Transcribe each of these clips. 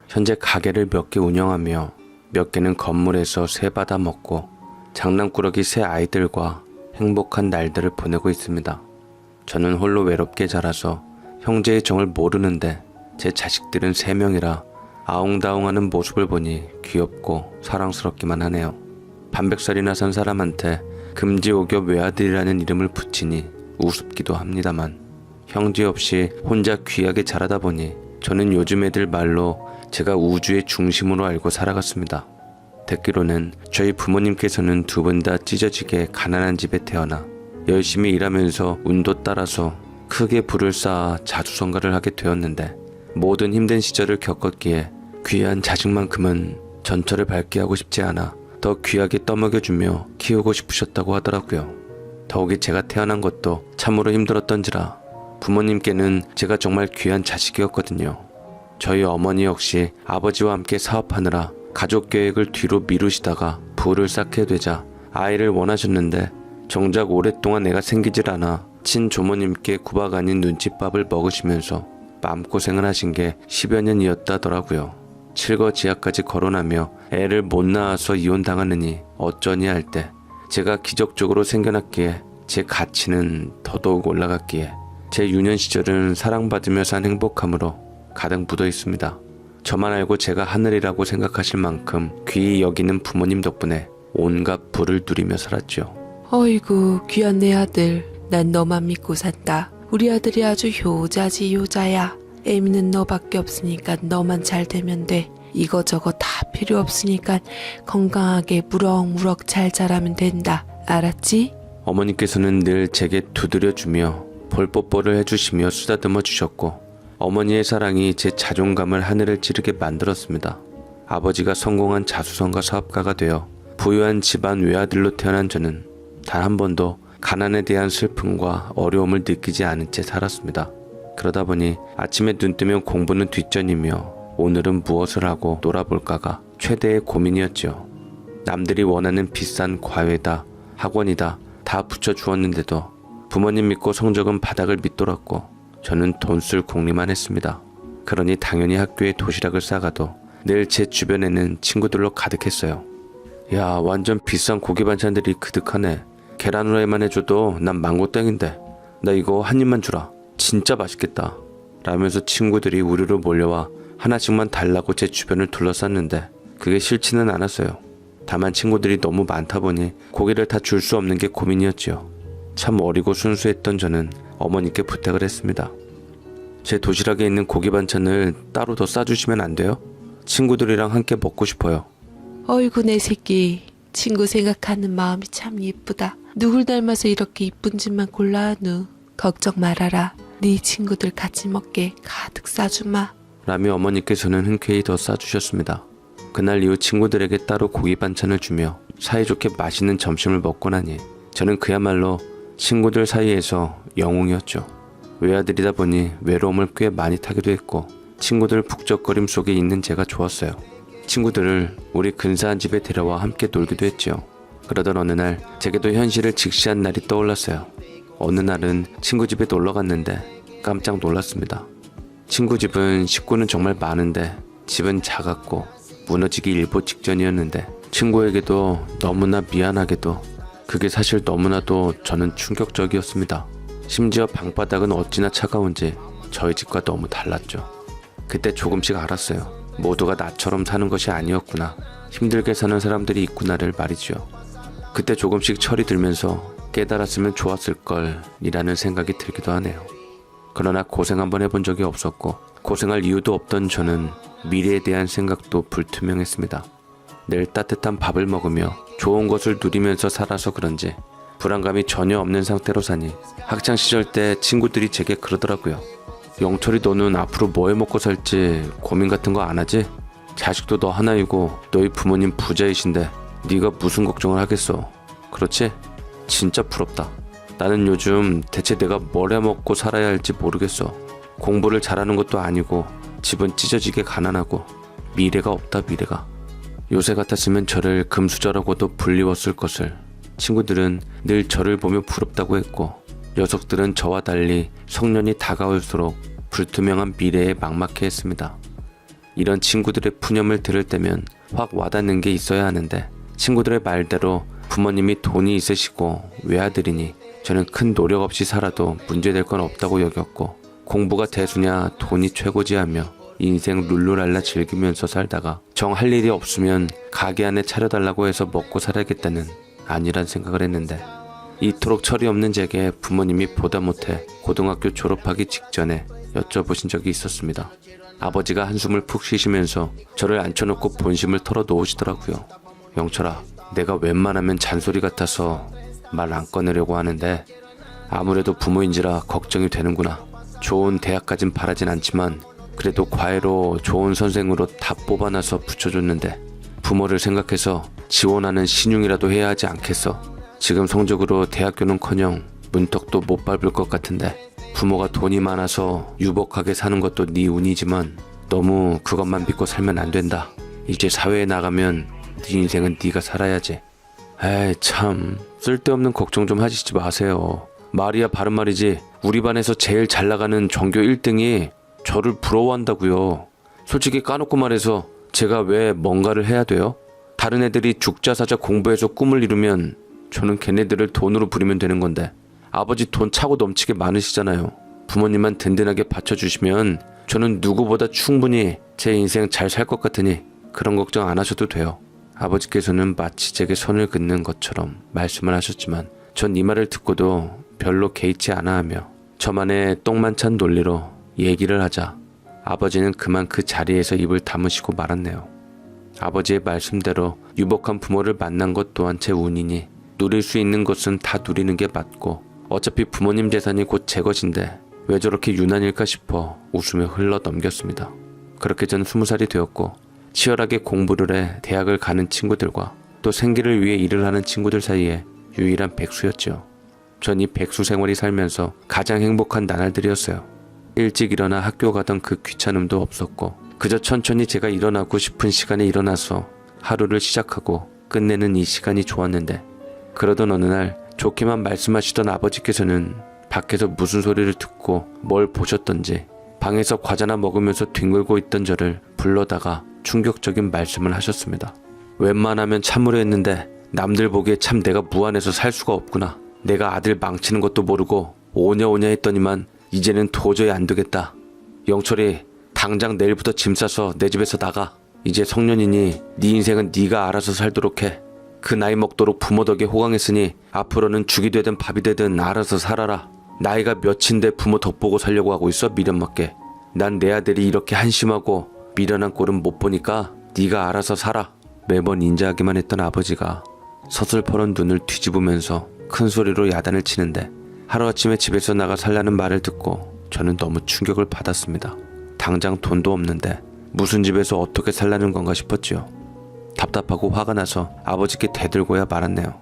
현재 가게를 몇 개 운영하며 몇 개는 건물에서 새 받아 먹고 장난꾸러기 새 아이들과 행복한 날들을 보내고 있습니다. 저는 홀로 외롭게 자라서 형제의 정을 모르는데 제 자식들은 3명이라 아웅다웅하는 모습을 보니 귀엽고 사랑스럽기만 하네요. 반백살이나 산 사람한테 금지옥엽 외아들이라는 이름을 붙이니 우습기도 합니다만 형제 없이 혼자 귀하게 자라다 보니 저는 요즘 애들 말로 제가 우주의 중심으로 알고 살아갔습니다. 듣기로는 저희 부모님께서는 두 분 다 찢어지게 가난한 집에 태어나 열심히 일하면서 운도 따라서 크게 부를 쌓아 자수성가를 하게 되었는데 모든 힘든 시절을 겪었기에 귀한 자식만큼은 전철을 밟게 하고 싶지 않아 더 귀하게 떠먹여주며 키우고 싶으셨다고 하더라고요. 더욱이 제가 태어난 것도 참으로 힘들었던지라 부모님께는 제가 정말 귀한 자식이었거든요. 저희 어머니 역시 아버지와 함께 사업하느라 가족 계획을 뒤로 미루시다가 부를 쌓게 되자 아이를 원하셨는데 정작 오랫동안 애가 생기질 않아 친조모님께 구박 아닌 눈칫밥을 먹으시면서 마음고생을 하신 게 10여 년이었다더라고요. 칠거지하까지 거론하며 애를 못 낳아서 이혼당하느니 어쩌니 할 때 제가 기적적으로 생겨났기에 제 가치는 더더욱 올라갔기에 제 유년 시절은 사랑받으며 산 행복함으로 가득 묻어 있습니다. 저만 알고 제가 하늘이라고 생각하실 만큼 귀히 여기는 부모님 덕분에 온갖 부를 누리며 살았죠. 어이구 귀한 내 아들, 난 너만 믿고 산다. 우리 아들이 아주 효자지 효자야. 애미는 너밖에 없으니까 너만 잘 되면 돼. 이거저거 다 필요 없으니까 건강하게 무럭무럭 잘 자라면 된다. 알았지? 어머니께서는 늘 제게 두드려주며 볼뽀뽀를 해주시며 쓰다듬어 주셨고 어머니의 사랑이 제 자존감을 하늘을 찌르게 만들었습니다. 아버지가 성공한 자수성가 사업가가 되어 부유한 집안 외아들로 태어난 저는 단 한 번도 가난에 대한 슬픔과 어려움을 느끼지 않은 채 살았습니다. 그러다 보니 아침에 눈 뜨면 공부는 뒷전이며 오늘은 무엇을 하고 놀아볼까가 최대의 고민이었죠. 남들이 원하는 비싼 과외다, 학원이다 다 붙여주었는데도 부모님 믿고 성적은 바닥을 밑돌았고 저는 돈 쓸 궁리만 했습니다. 그러니 당연히 학교에 도시락을 싸가도 늘 제 주변에는 친구들로 가득했어요. 야, 완전 비싼 고기 반찬들이 그득하네. 계란 후라이만 해줘도 난 망고땡인데 나 이거 한 입만 주라. 진짜 맛있겠다. 라면서 친구들이 우르르 몰려와 하나씩만 달라고 제 주변을 둘러쌌는데 그게 싫지는 않았어요. 다만 친구들이 너무 많다 보니 고기를 다 줄 수 없는 게 고민이었지요. 참 어리고 순수했던 저는 어머니께 부탁을 했습니다. 제 도시락에 있는 고기 반찬을 따로 더 싸주시면 안 돼요? 친구들이랑 함께 먹고 싶어요. 어이구 내 새끼. 친구 생각하는 마음이 참 예쁘다. 누굴 닮아서 이렇게 이쁜 짓만 골라 하누. 걱정 말아라. 네 친구들 같이 먹게 가득 싸주마. 라며 어머니께서는 흔쾌히 더 싸주셨습니다. 그날 이후 친구들에게 따로 고기 반찬을 주며 사이좋게 맛있는 점심을 먹고 나니 저는 그야말로 친구들 사이에서 영웅이었죠. 외아들이다 보니 외로움을 꽤 많이 타기도 했고 친구들 북적거림 속에 있는 제가 좋았어요. 친구들을 우리 근사한 집에 데려와 함께 놀기도 했지요. 그러던 어느 날 제게도 현실을 직시한 날이 떠올랐어요. 어느 날은 친구 집에 놀러 갔는데 깜짝 놀랐습니다. 친구 집은 식구는 정말 많은데 집은 작았고 무너지기 일보 직전이었는데 친구에게도 너무나 미안하게도 그게 사실 너무나도 저는 충격적이었습니다. 심지어 방바닥은 어찌나 차가운지 저희 집과 너무 달랐죠. 그때 조금씩 알았어요. 모두가 나처럼 사는 것이 아니었구나. 힘들게 사는 사람들이 있구나를 말이죠. 그때 조금씩 철이 들면서 깨달았으면 좋았을걸 이라는 생각이 들기도 하네요. 그러나 고생 한번 해본 적이 없었고 고생할 이유도 없던 저는 미래에 대한 생각도 불투명했습니다. 늘 따뜻한 밥을 먹으며 좋은 것을 누리면서 살아서 그런지 불안감이 전혀 없는 상태로 사니 학창시절 때 친구들이 제게 그러더라고요. 영철이 너는 앞으로 뭐 해먹고 살지 고민 같은 거 안 하지? 자식도 너 하나이고 너희 부모님 부자이신데 네가 무슨 걱정을 하겠어. 그렇지? 진짜 부럽다. 나는 요즘 대체 내가 뭘 해먹고 살아야 할지 모르겠어. 공부를 잘하는 것도 아니고 집은 찢어지게 가난하고 미래가 없다. 미래가. 요새 같았으면 저를 금수저라고도 불리웠을 것을 친구들은 늘 저를 보며 부럽다고 했고 녀석들은 저와 달리 성년이 다가올수록 불투명한 미래에 막막해 했습니다. 이런 친구들의 푸념을 들을 때면 확 와닿는 게 있어야 하는데 친구들의 말대로 부모님이 돈이 있으시고 외아들이니 저는 큰 노력 없이 살아도 문제될 건 없다고 여겼고 공부가 대수냐 돈이 최고지 하며 인생 룰루랄라 즐기면서 살다가 정 할 일이 없으면 가게 안에 차려달라고 해서 먹고 살아야겠다는 아니란 생각을 했는데 이토록 철이 없는 제게 부모님이 보다 못해 고등학교 졸업하기 직전에 여쭤보신 적이 있었습니다. 아버지가 한숨을 푹 쉬시면서 저를 앉혀놓고 본심을 털어놓으시더라고요. 영철아, 내가 웬만하면 잔소리 같아서 말 안 꺼내려고 하는데 아무래도 부모인지라 걱정이 되는구나. 좋은 대학까진 바라진 않지만 그래도 과외로 좋은 선생으로 다 뽑아놔서 붙여줬는데 부모를 생각해서 지원하는 신용이라도 해야 하지 않겠어? 지금 성적으로 대학교는커녕 문턱도 못 밟을 것 같은데 부모가 돈이 많아서 유복하게 사는 것도 네 운이지만 너무 그것만 믿고 살면 안 된다. 이제 사회에 나가면 네 인생은 네가 살아야지. 에이 참 쓸데없는 걱정 좀 하시지 마세요. 말이야 바른 말이지 우리 반에서 제일 잘 나가는 전교 1등이 저를 부러워한다고요. 솔직히 까놓고 말해서 제가 왜 뭔가를 해야 돼요? 다른 애들이 죽자사자 공부해서 꿈을 이루면 저는 걔네들을 돈으로 부리면 되는 건데 아버지 돈 차고 넘치게 많으시잖아요. 부모님만 든든하게 받쳐주시면 저는 누구보다 충분히 제 인생 잘 살 것 같으니 그런 걱정 안 하셔도 돼요. 아버지께서는 마치 제게 선을 긋는 것처럼 말씀을 하셨지만 전 이 말을 듣고도 별로 개의치 않아 하며 저만의 똥만 찬 논리로 얘기를 하자 아버지는 그만 그 자리에서 입을 다무시고 말았네요. 아버지의 말씀대로 유복한 부모를 만난 것 또한 제 운이니 누릴 수 있는 것은 다 누리는 게 맞고 어차피 부모님 재산이 곧 제 것인데 왜 저렇게 유난일까 싶어 웃으며 흘러 넘겼습니다. 그렇게 전 20살이 되었고 치열하게 공부를 해 대학을 가는 친구들과 또 생계를 위해 일을 하는 친구들 사이에 유일한 백수였죠. 전 이 백수 생활이 살면서 가장 행복한 나날들이었어요. 일찍 일어나 학교 가던 그 귀찮음도 없었고 그저 천천히 제가 일어나고 싶은 시간에 일어나서 하루를 시작하고 끝내는 이 시간이 좋았는데 그러던 어느 날 좋게만 말씀하시던 아버지께서는 밖에서 무슨 소리를 듣고 뭘 보셨던지 방에서 과자나 먹으면서 뒹굴고 있던 저를 불러다가 충격적인 말씀을 하셨습니다. 웬만하면 참으려 했는데 남들 보기에 참 내가 무안해서 살 수가 없구나. 내가 아들 망치는 것도 모르고 오냐오냐 했더니만 이제는 도저히 안 되겠다. 영철이 당장 내일부터 짐 싸서 내 집에서 나가. 이제 성년이니 네 인생은 네가 알아서 살도록 해. 그 나이 먹도록 부모 덕에 호강했으니 앞으로는 죽이 되든 밥이 되든 알아서 살아라. 나이가 몇인데 부모 덕보고 살려고 하고 있어 미련 맞게. 난 내 아들이 이렇게 한심하고 미련한 꼴은 못 보니까 네가 알아서 살아. 매번 인자하기만 했던 아버지가 서슬퍼런 눈을 뒤집으면서 큰 소리로 야단을 치는데 하루아침에 집에서 나가 살라는 말을 듣고 저는 너무 충격을 받았습니다. 당장 돈도 없는데 무슨 집에서 어떻게 살라는 건가 싶었지요. 답답하고 화가 나서 아버지께 대들고야 말았네요.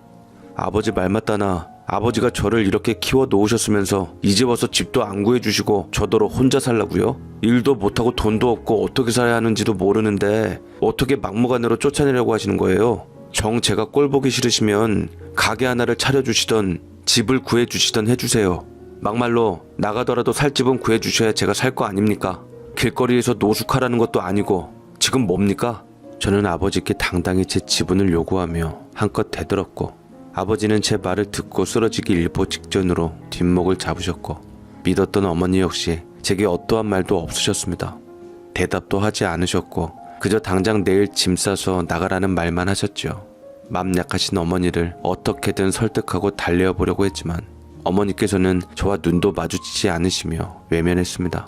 아버지 말 맞다나 아버지가 저를 이렇게 키워 놓으셨으면서 이제 와서 집도 안 구해주시고 저더러 혼자 살라고요? 일도 못하고 돈도 없고 어떻게 살아야 하는지도 모르는데 어떻게 막무가내로 쫓아내려고 하시는 거예요? 정 제가 꼴 보기 싫으시면 가게 하나를 차려주시던 집을 구해주시던 해주세요. 막말로 나가더라도 살 집은 구해주셔야 제가 살 거 아닙니까? 길거리에서 노숙하라는 것도 아니고 지금 뭡니까? 저는 아버지께 당당히 제 지분을 요구하며 한껏 대들었고 아버지는 제 말을 듣고 쓰러지기 일보 직전으로 뒷목을 잡으셨고 믿었던 어머니 역시 제게 어떠한 말도 없으셨습니다. 대답도 하지 않으셨고 그저 당장 내일 짐 싸서 나가라는 말만 하셨죠. 맘 약하신 어머니를 어떻게든 설득하고 달래어 보려고 했지만 어머니께서는 저와 눈도 마주치지 않으시며 외면했습니다.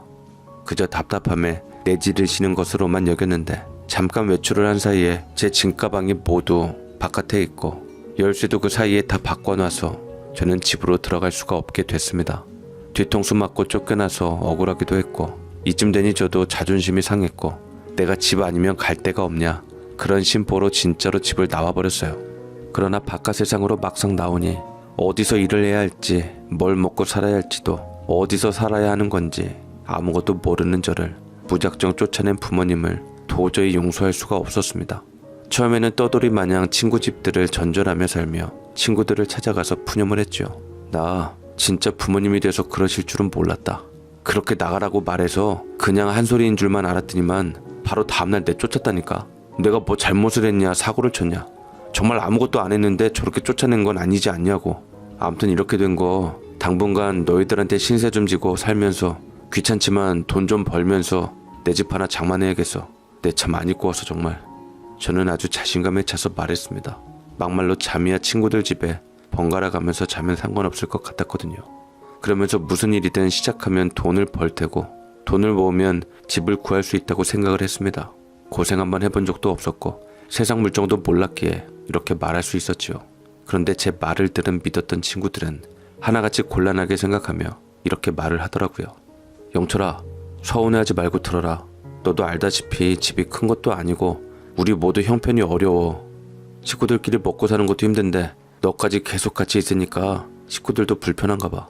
그저 답답함에 내지르시는 것으로만 여겼는데 잠깐 외출을 한 사이에 제 짐가방이 모두 바깥에 있고 열쇠도 그 사이에 다 바꿔놔서 저는 집으로 들어갈 수가 없게 됐습니다. 뒤통수 맞고 쫓겨나서 억울하기도 했고 이쯤 되니 저도 자존심이 상했고 내가 집 아니면 갈 데가 없냐 그런 심보로 진짜로 집을 나와버렸어요. 그러나 바깥 세상으로 막상 나오니 어디서 일을 해야 할지 뭘 먹고 살아야 할지도 어디서 살아야 하는 건지 아무것도 모르는 저를 무작정 쫓아낸 부모님을 도저히 용서할 수가 없었습니다. 처음에는 떠돌이 마냥 친구 집들을 전전하며 살며 친구들을 찾아가서 푸념을 했죠. 나 진짜 부모님이 돼서 그러실 줄은 몰랐다. 그렇게 나가라고 말해서 그냥 한 소리인 줄만 알았더니만 바로 다음날 내쫓았다니까. 내가 뭐 잘못을 했냐, 사고를 쳤냐. 정말 아무것도 안 했는데 저렇게 쫓아낸 건 아니지 않냐고. 아무튼 이렇게 된 거 당분간 너희들한테 신세 좀 지고 살면서 귀찮지만 돈 좀 벌면서 내 집 하나 장만해야겠어. 내 차 많이 구워서 정말. 저는 아주 자신감에 차서 말했습니다. 막말로 잠이야 친구들 집에 번갈아 가면서 자면 상관없을 것 같았거든요. 그러면서 무슨 일이든 시작하면 돈을 벌 테고 돈을 모으면 집을 구할 수 있다고 생각을 했습니다. 고생 한번 해본 적도 없었고 세상 물정도 몰랐기에 이렇게 말할 수 있었지요. 그런데 제 말을 들은 믿었던 친구들은 하나같이 곤란하게 생각하며 이렇게 말을 하더라고요. 영철아, 서운해하지 말고 들어라. 너도 알다시피 집이 큰 것도 아니고 우리 모두 형편이 어려워. 식구들끼리 먹고 사는 것도 힘든데 너까지 계속 같이 있으니까 식구들도 불편한가 봐.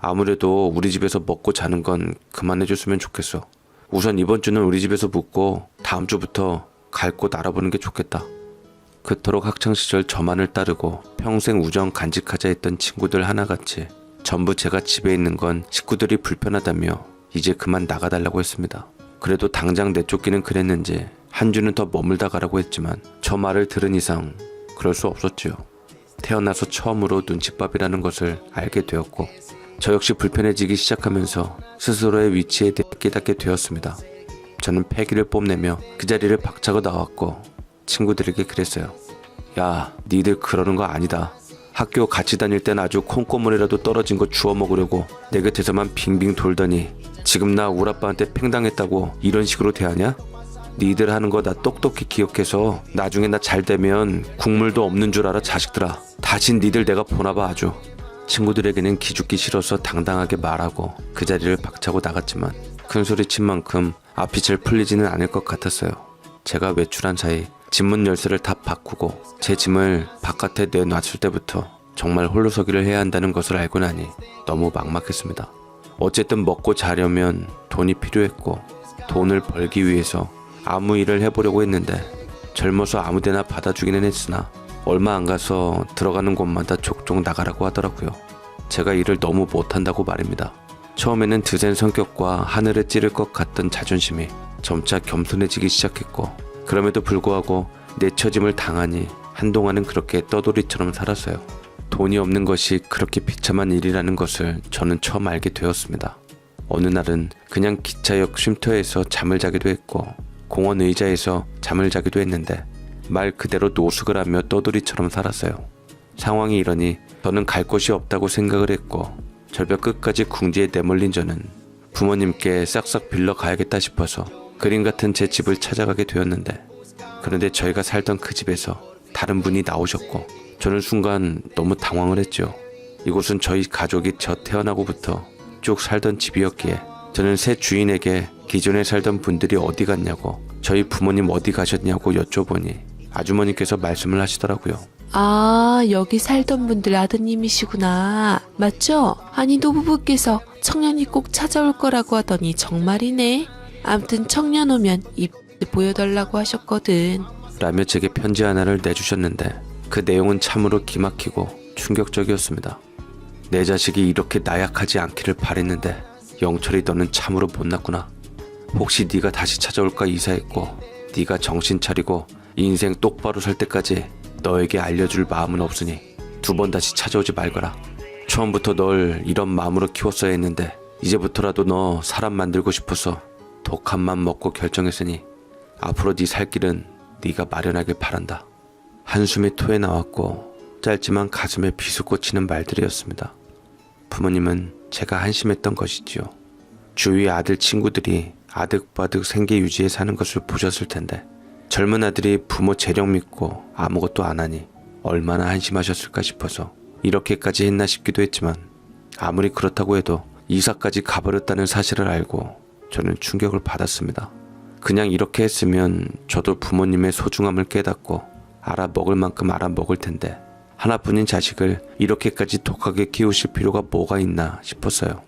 아무래도 우리 집에서 먹고 자는 건 그만해줬으면 좋겠어. 우선 이번 주는 우리 집에서 묵고 다음 주부터 갈 곳 알아보는 게 좋겠다. 그토록 학창시절 저만을 따르고 평생 우정 간직하자 했던 친구들 하나같이 전부 제가 집에 있는 건 식구들이 불편하다며 이제 그만 나가달라고 했습니다. 그래도 당장 내쫓기는 그랬는지 한 주는 더 머물다 가라고 했지만 저 말을 들은 이상 그럴 수 없었지요. 태어나서 처음으로 눈칫밥이라는 것을 알게 되었고 저 역시 불편해지기 시작하면서 스스로의 위치에 대해 깨닫게 되었습니다. 저는 패기를 뽐내며 그 자리를 박차고 나왔고 친구들에게 그랬어요. 야, 니들 그러는 거 아니다. 학교 같이 다닐 땐 아주 콩고물이라도 떨어진 거 주워 먹으려고 내 곁에서만 빙빙 돌더니 지금 나 우리 아빠한테 팽당했다고 이런 식으로 대하냐? 니들 하는 거 나 똑똑히 기억해서 나중에 나 잘 되면 국물도 없는 줄 알아 자식들아. 다신 니들 내가 보나봐 아주. 친구들에게는 기죽기 싫어서 당당하게 말하고 그 자리를 박차고 나갔지만 큰소리친 만큼 앞이 잘 풀리지는 않을 것 같았어요. 제가 외출한 사이 집문 열쇠를 다 바꾸고 제 짐을 바깥에 내놨을 때부터 정말 홀로서기를 해야 한다는 것을 알고 나니 너무 막막했습니다. 어쨌든 먹고 자려면 돈이 필요했고 돈을 벌기 위해서 아무 일을 해보려고 했는데 젊어서 아무데나 받아주기는 했으나 얼마 안 가서 들어가는 곳마다 족족 나가라고 하더라고요. 제가 일을 너무 못한다고 말입니다. 처음에는 드센 성격과 하늘에 찌를 것 같던 자존심이 점차 겸손해지기 시작했고 그럼에도 불구하고 내처짐을 당하니 한동안은 그렇게 떠돌이처럼 살았어요. 돈이 없는 것이 그렇게 비참한 일이라는 것을 저는 처음 알게 되었습니다. 어느 날은 그냥 기차역 쉼터에서 잠을 자기도 했고 공원 의자에서 잠을 자기도 했는데 말 그대로 노숙을 하며 떠돌이처럼 살았어요. 상황이 이러니 저는 갈 곳이 없다고 생각을 했고 절벽 끝까지 궁지에 내몰린 저는 부모님께 싹싹 빌러 가야겠다 싶어서 그림 같은 제 집을 찾아가게 되었는데 그런데 저희가 살던 그 집에서 다른 분이 나오셨고 저는 순간 너무 당황을 했죠. 이곳은 저희 가족이 저 태어나고부터 쭉 살던 집이었기에 저는 새 주인에게 기존에 살던 분들이 어디 갔냐고 저희 부모님 어디 가셨냐고 여쭤보니 아주머니께서 말씀을 하시더라고요. 아, 여기 살던 분들 아드님이시구나. 맞죠? 아니, 노부부께서 청년이 꼭 찾아올 거라고 하더니 정말이네. 암튼 청년 오면 입 보여달라고 하셨거든. 라며 제게 편지 하나를 내주셨는데 그 내용은 참으로 기막히고 충격적이었습니다. 내 자식이 이렇게 나약하지 않기를 바랬는데 영철이 너는 참으로 못났구나. 혹시 네가 다시 찾아올까 이사했고 네가 정신 차리고 인생 똑바로 설 때까지 너에게 알려줄 마음은 없으니 두 번 다시 찾아오지 말거라. 처음부터 널 이런 마음으로 키웠어야 했는데 이제부터라도 너 사람 만들고 싶어서 독한 맘 먹고 결정했으니 앞으로 네 살 길은 네가 마련하길 바란다. 한숨이 토해 나왔고 짧지만 가슴에 비수꽂히는 말들이었습니다. 부모님은 제가 한심했던 것이지요. 주위 아들 친구들이 아득바득 생계 유지에 사는 것을 보셨을 텐데 젊은 아들이 부모 재력 믿고 아무것도 안 하니 얼마나 한심하셨을까 싶어서 이렇게까지 했나 싶기도 했지만 아무리 그렇다고 해도 이사까지 가버렸다는 사실을 알고 저는 충격을 받았습니다. 그냥 이렇게 했으면 저도 부모님의 소중함을 깨닫고 알아먹을 만큼 알아먹을 텐데 하나뿐인 자식을 이렇게까지 독하게 키우실 필요가 뭐가 있나 싶었어요.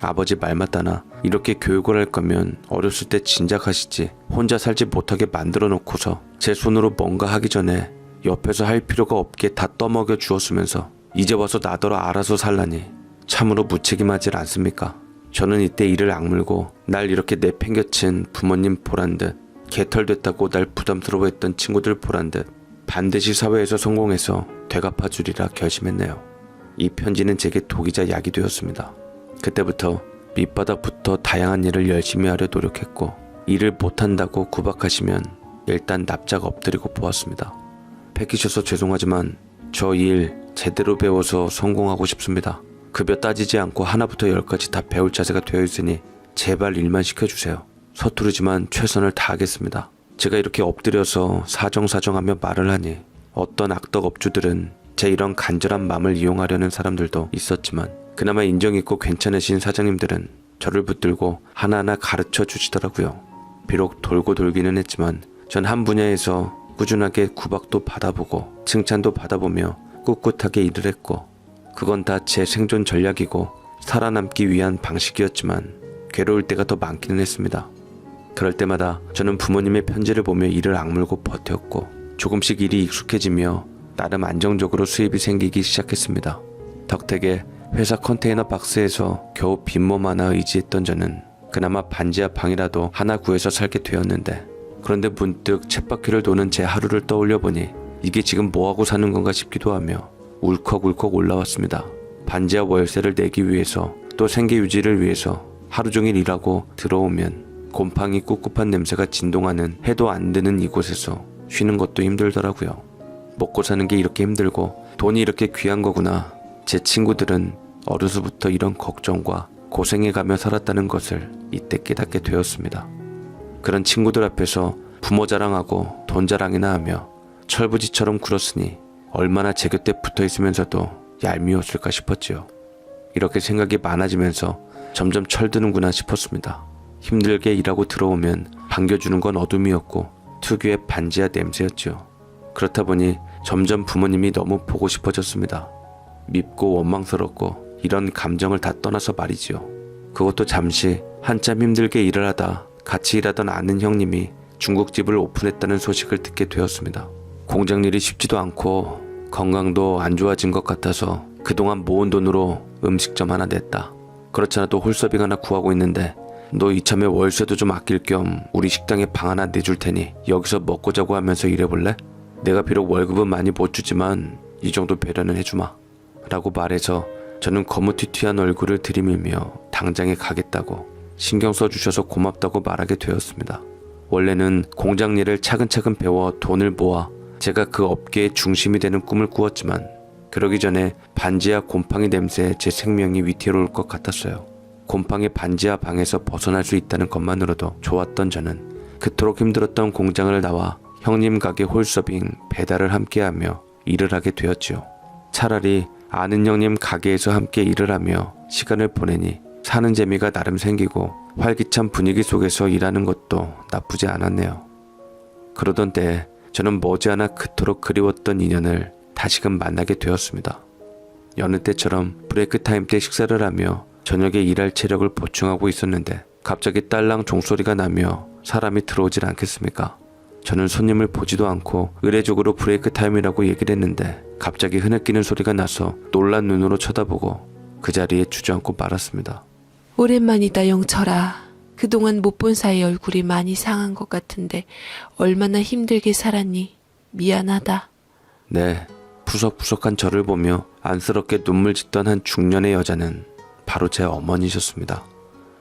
아버지 말 맞다나 이렇게 교육을 할 거면 어렸을 때 진작 하시지 혼자 살지 못하게 만들어 놓고서 제 손으로 뭔가 하기 전에 옆에서 할 필요가 없게 다 떠먹여 주었으면서 이제 와서 나더러 알아서 살라니 참으로 무책임하질 않습니까? 저는 이때 이를 악물고 날 이렇게 내팽겨친 부모님 보란 듯 개털됐다고 날 부담스러워했던 친구들 보란 듯 반드시 사회에서 성공해서 되갚아주리라 결심했네요. 이 편지는 제게 독이자 약이 되었습니다. 그때부터 밑바닥부터 다양한 일을 열심히 하려 노력했고, 일을 못한다고 구박하시면 일단 납작 엎드리고 보았습니다. 패기셔서 죄송하지만 저 일 제대로 배워서 성공하고 싶습니다. 급여 따지지 않고 하나부터 열까지 다 배울 자세가 되어 있으니 제발 일만 시켜주세요. 서투르지만 최선을 다하겠습니다. 제가 이렇게 엎드려서 사정사정하며 말을 하니 어떤 악덕 업주들은 제 이런 간절한 마음을 이용하려는 사람들도 있었지만, 그나마 인정있고 괜찮으신 사장님들은 저를 붙들고 하나하나 가르쳐 주시더라고요. 비록 돌고 돌기는 했지만 전 한 분야에서 꾸준하게 구박도 받아보고 칭찬도 받아보며 꿋꿋하게 일을 했고, 그건 다 제 생존 전략이고 살아남기 위한 방식이었지만 괴로울 때가 더 많기는 했습니다. 그럴 때마다 저는 부모님의 편지를 보며 이를 악물고 버텼고, 조금씩 일이 익숙해지며 나름 안정적으로 수입이 생기기 시작했습니다. 덕택에 회사 컨테이너 박스에서 겨우 빈몸 하나 의지했던 저는 그나마 반지하 방이라도 하나 구해서 살게 되었는데, 그런데 문득 쳇바퀴를 도는 제 하루를 떠올려 보니 이게 지금 뭐하고 사는 건가 싶기도 하며 울컥울컥 올라왔습니다. 반지하 월세를 내기 위해서, 또 생계 유지를 위해서 하루 종일 일하고 들어오면 곰팡이 꿉꿉한 냄새가 진동하는 해도 안 드는 이곳에서 쉬는 것도 힘들더라고요. 먹고 사는 게 이렇게 힘들고 돈이 이렇게 귀한 거구나. 제 친구들은 어려서부터 이런 걱정과 고생해가며 살았다는 것을 이때 깨닫게 되었습니다. 그런 친구들 앞에서 부모 자랑하고 돈 자랑이나 하며 철부지처럼 굴었으니 얼마나 제 곁에 붙어있으면서도 얄미웠을까 싶었지요. 이렇게 생각이 많아지면서 점점 철드는구나 싶었습니다. 힘들게 일하고 들어오면 반겨주는 건 어둠이었고 특유의 반지하 냄새였지요. 그렇다 보니 점점 부모님이 너무 보고 싶어졌습니다. 밉고 원망스럽고 이런 감정을 다 떠나서 말이지요. 그것도 잠시 한참 힘들게 일을 하다 같이 일하던 아는 형님이 중국집을 오픈했다는 소식을 듣게 되었습니다. 공장 일이 쉽지도 않고 건강도 안 좋아진 것 같아서 그동안 모은 돈으로 음식점 하나 냈다. 그렇잖아도 홀서빙 하나 구하고 있는데 너 이참에 월세도 좀 아낄 겸 우리 식당에 방 하나 내줄 테니 여기서 먹고 자고 하면서 일해볼래? 내가 비록 월급은 많이 못 주지만 이 정도 배려는 해주마 라고 말해서 저는 거무튀튀한 얼굴을 들이밀며 당장에 가겠다고 신경 써주셔서 고맙다고 말하게 되었습니다. 원래는 공장 일을 차근차근 배워 돈을 모아 제가 그 업계의 중심이 되는 꿈을 꾸었지만, 그러기 전에 반지하 곰팡이 냄새에 제 생명이 위태로울 것 같았어요. 곰팡이 반지하 방에서 벗어날 수 있다는 것만으로도 좋았던 저는 그토록 힘들었던 공장을 나와 형님 가게 홀서빙 배달을 함께하며 일을 하게 되었지요. 차라리 아는 형님 가게에서 함께 일을 하며 시간을 보내니 사는 재미가 나름 생기고 활기찬 분위기 속에서 일하는 것도 나쁘지 않았네요. 그러던 때에 저는 머지않아 그토록 그리웠던 인연을 다시금 만나게 되었습니다. 여느 때처럼 브레이크 타임 때 식사를 하며 저녁에 일할 체력을 보충하고 있었는데 갑자기 딸랑 종소리가 나며 사람이 들어오질 않겠습니까? 저는 손님을 보지도 않고 의례적으로 브레이크 타임이라고 얘기를 했는데 갑자기 흐느끼는 소리가 나서 놀란 눈으로 쳐다보고 그 자리에 주저앉고 말았습니다. 오랜만이다 영철아. 그동안 못 본 사이 얼굴이 많이 상한 것 같은데 얼마나 힘들게 살았니? 미안하다. 네, 푸석푸석한 저를 보며 안쓰럽게 눈물 짓던 한 중년의 여자는 바로 제 어머니셨습니다.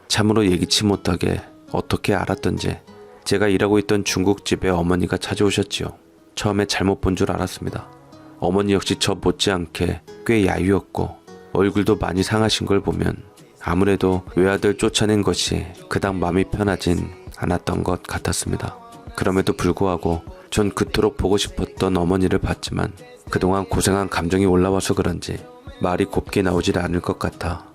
참으로 예기치 못하게 어떻게 알았던지 제가 일하고 있던 중국집에 어머니가 찾아오셨지요. 처음에 잘못 본 줄 알았습니다. 어머니 역시 저 못지않게 꽤 야유었고 얼굴도 많이 상하신 걸 보면 아무래도 외아들 쫓아낸 것이 그닥 마음이 편하진 않았던 것 같았습니다. 그럼에도 불구하고 전 그토록 보고 싶었던 어머니를 봤지만 그동안 고생한 감정이 올라와서 그런지 말이 곱게 나오질 않을 것 같아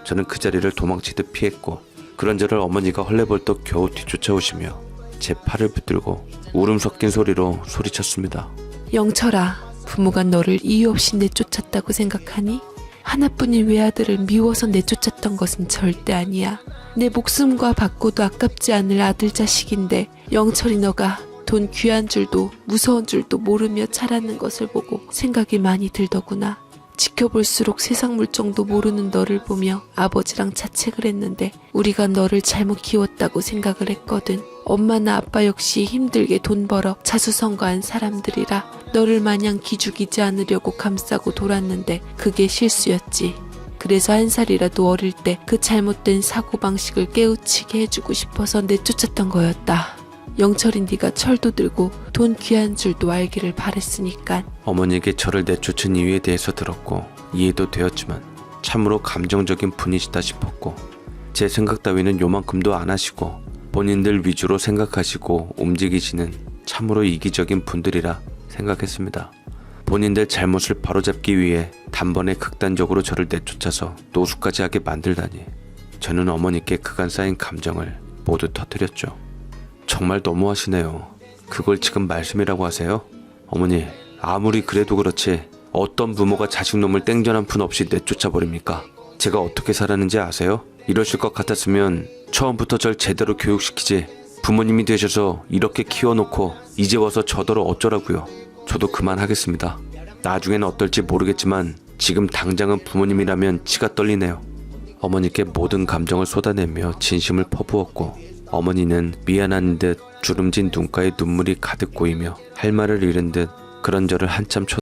저는 그 자리를 도망치듯 피했고, 그런 저를 어머니가 헐레벌떡 겨우 뒤쫓아오시며 제 팔을 붙들고 울음 섞인 소리로 소리쳤습니다. 영철아, 부모가 너를 이유 없이 내쫓았다고 생각하니? 하나뿐인 외아들을 미워서 내쫓았던 것은 절대 아니야. 내 목숨과 바꿔도 아깝지 않을 아들 자식인데 영철이 너가 돈 귀한 줄도 무서운 줄도 모르며 자라는 것을 보고 생각이 많이 들더구나. 지켜볼수록 세상 물정도 모르는 너를 보며 아버지랑 자책을 했는데 우리가 너를 잘못 키웠다고 생각을 했거든. 엄마나 아빠 역시 힘들게 돈 벌어 자수성가한 사람들이라 너를 마냥 기죽이지 않으려고 감싸고 돌았는데 그게 실수였지. 그래서 한 살이라도 어릴 때 그 잘못된 사고방식을 깨우치게 해주고 싶어서 내쫓았던 거였다. 영철이 네가 철도 들고 돈 귀한 줄도 알기를 바랬으니까. 어머니에게 저를 내쫓은 이유에 대해서 들었고 이해도 되었지만 참으로 감정적인 분이시다 싶었고 제 생각 따위는 요만큼도 안 하시고 본인들 위주로 생각하시고 움직이시는 참으로 이기적인 분들이라 생각했습니다. 본인들 잘못을 바로잡기 위해 단번에 극단적으로 저를 내쫓아서 노숙까지 하게 만들다니 저는 어머니께 그간 쌓인 감정을 모두 터뜨렸죠. 정말 너무하시네요. 그걸 지금 말씀이라고 하세요? 어머니, 아무리 그래도 그렇지 어떤 부모가 자식놈을 땡전 한 푼 없이 내쫓아 버립니까? 제가 어떻게 살았는지 아세요? 이러실 것 같았으면 처음부터 절 제대로 교육시키지 부모님이 되셔서 이렇게 키워놓고 이제 와서 저더러 어쩌라고요. 저도 그만하겠습니다. 나중엔 어떨지 모르겠지만 지금 당장은 부모님이라면 치가 떨리네요. 어머니께 모든 감정을 쏟아내며 진심을 퍼부었고 어머니는 미안한 듯 주름진 눈가에 눈물이 가득 고이며 할 말을 잃은 듯 그런 저를 한참